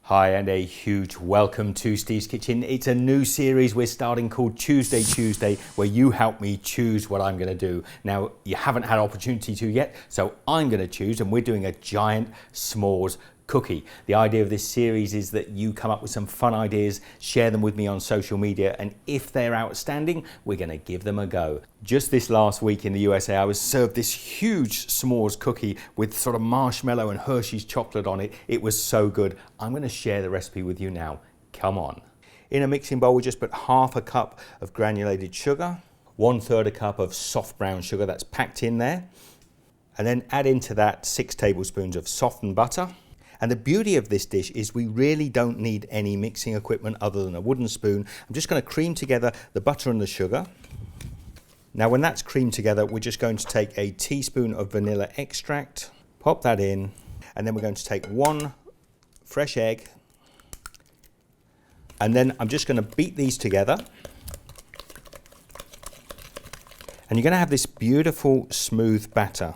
Hi, and a huge welcome to Steve's Kitchen. It's a new series we're starting called Tuesday ChooseDay, where you help me choose what I'm going to do. Now, you haven't had opportunity to yet, so I'm going to choose, and we're doing a giant s'mores cookie. The idea of this series is that you come up with some fun ideas, share them with me on social media, and if they're outstanding, we're going to give them a go. Just this last week in the USA, I was served this huge s'mores cookie with sort of marshmallow and Hershey's chocolate on it. It was so good. I'm going to share the recipe with you now. Come on. In a mixing bowl, we just put half a cup of granulated sugar, 1/3 cup of soft brown sugar that's packed in there, and then add into that 6 tablespoons of softened butter. And the beauty of this dish is we really don't need any mixing equipment other than a wooden spoon. I'm just going to cream together the butter and the sugar. Now when that's creamed together, we're just going to take a teaspoon of vanilla extract, pop that in, and then we're going to take 1 fresh egg. And then I'm just going to beat these together. And you're going to have this beautiful smooth batter.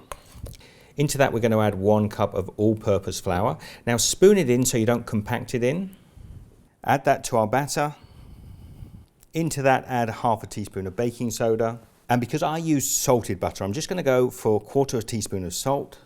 Into that, we're going to add 1 cup of all-purpose flour. Now spoon it in so you don't compact it in. Add that to our batter. Into that, add half a teaspoon of baking soda. And because I use salted butter, I'm just going to go for 1/4 teaspoon of salt.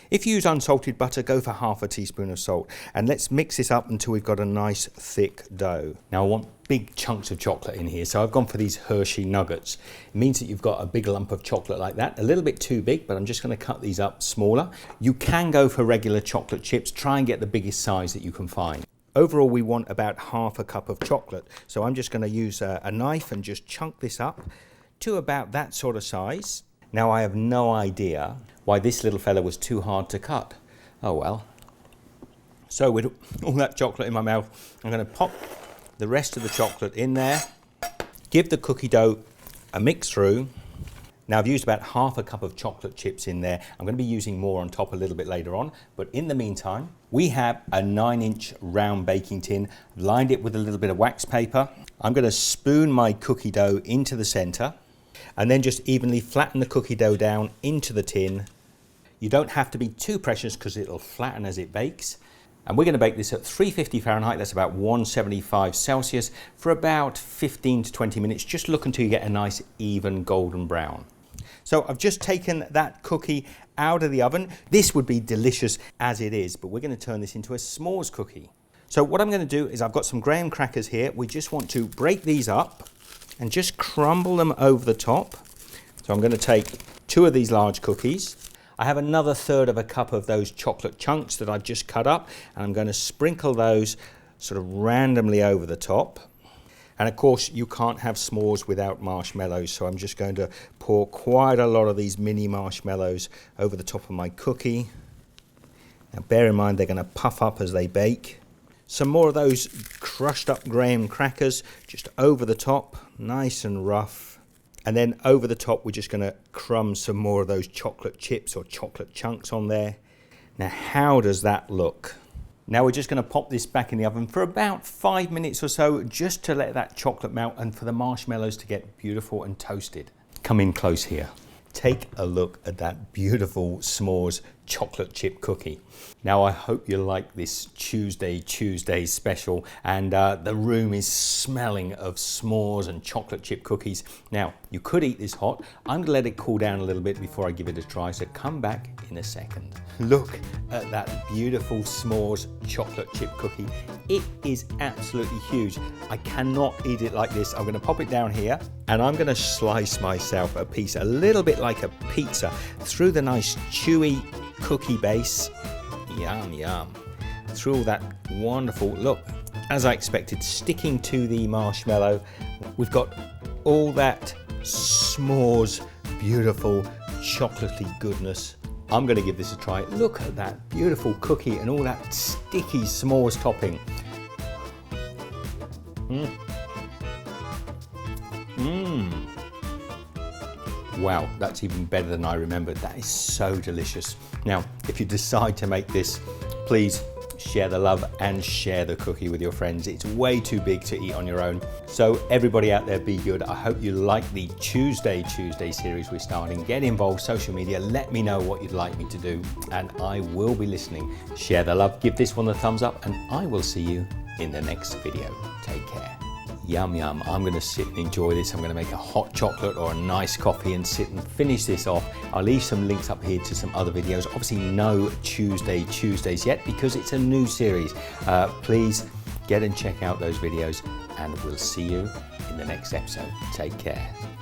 If you use unsalted butter, go for half a teaspoon of salt. And let's mix this up until we've got a nice thick dough. Now I want big chunks of chocolate in here, so I've gone for these Hershey nuggets. It means that you've got a big lump of chocolate like that, a little bit too big, but I'm just going to cut these up smaller. You can go for regular chocolate chips. Try and get the biggest size that you can find. Overall, we want about half a cup of chocolate. So I'm just going to use a knife and just chunk this up to about that sort of size. Now I have no idea why this little fella was too hard to cut. Oh well. So with all that chocolate in my mouth, I'm going to pop the rest of the chocolate in there, give the cookie dough a mix through. Now I've used about half a cup of chocolate chips in there. I'm going to be using more on top a little bit later on, but in the meantime, we have a 9-inch round baking tin, lined it with a little bit of wax paper. I'm going to spoon my cookie dough into the center and then just evenly flatten the cookie dough down into the tin. You don't have to be too precious because it'll flatten as it bakes. And we're going to bake this at 350 Fahrenheit, that's about 175 Celsius, for about 15 to 20 minutes. Just look until you get a nice even golden brown. So I've just taken that cookie out of the oven. This would be delicious as it is, but we're going to turn this into a s'mores cookie. So what I'm going to do is I've got some graham crackers here. We just want to break these up and just crumble them over the top. So I'm going to take 2 of these large cookies. I have another 1/3 cup of those chocolate chunks that I've just cut up, and I'm going to sprinkle those sort of randomly over the top. And of course you can't have s'mores without marshmallows, so I'm just going to pour quite a lot of these mini marshmallows over the top of my cookie. Now bear in mind they're going to puff up as they bake. Some more of those crushed up graham crackers just over the top, nice and rough. And then over the top, we're just going to crumb some more of those chocolate chips or chocolate chunks on there. Now, how does that look? Now we're just going to pop this back in the oven for about 5 minutes or so, just to let that chocolate melt and for the marshmallows to get beautiful and toasted. Come in close here. Take a look at that beautiful s'mores chocolate chip cookie. Now I hope you like this Tuesday ChooseDay special, and the room is smelling of s'mores and chocolate chip cookies. Now you could eat this hot. I'm going to let it cool down a little bit before I give it a try, so come back in a second. Look at that beautiful s'mores chocolate chip cookie. It is absolutely huge. I cannot eat it like this. I'm going to pop it down here and I'm going to slice myself a piece, a little bit like a pizza, through the nice chewy cookie base. Yum, yum. Through all that wonderful, look, as I expected, sticking to the marshmallow. We've got all that s'mores, beautiful, chocolatey goodness. I'm going to give this a try. Look at that beautiful cookie and all that sticky s'mores topping. Wow, that's even better than I remembered. That is so delicious. Now, if you decide to make this, please share the love and share the cookie with your friends. It's way too big to eat on your own. So everybody out there, be good. I hope you like the Tuesday series we're starting. Get involved, social media, let me know what you'd like me to do, and I will be listening. Share the love, give this one a thumbs up, and I will see you in the next video. Take care. Yum, yum. I'm going to sit and enjoy this. I'm going to make a hot chocolate or a nice coffee and sit and finish this off. I'll leave some links up here to some other videos. Obviously no Tuesdays yet because it's a new series. Please get and check out those videos, and we'll see you in the next episode. Take care.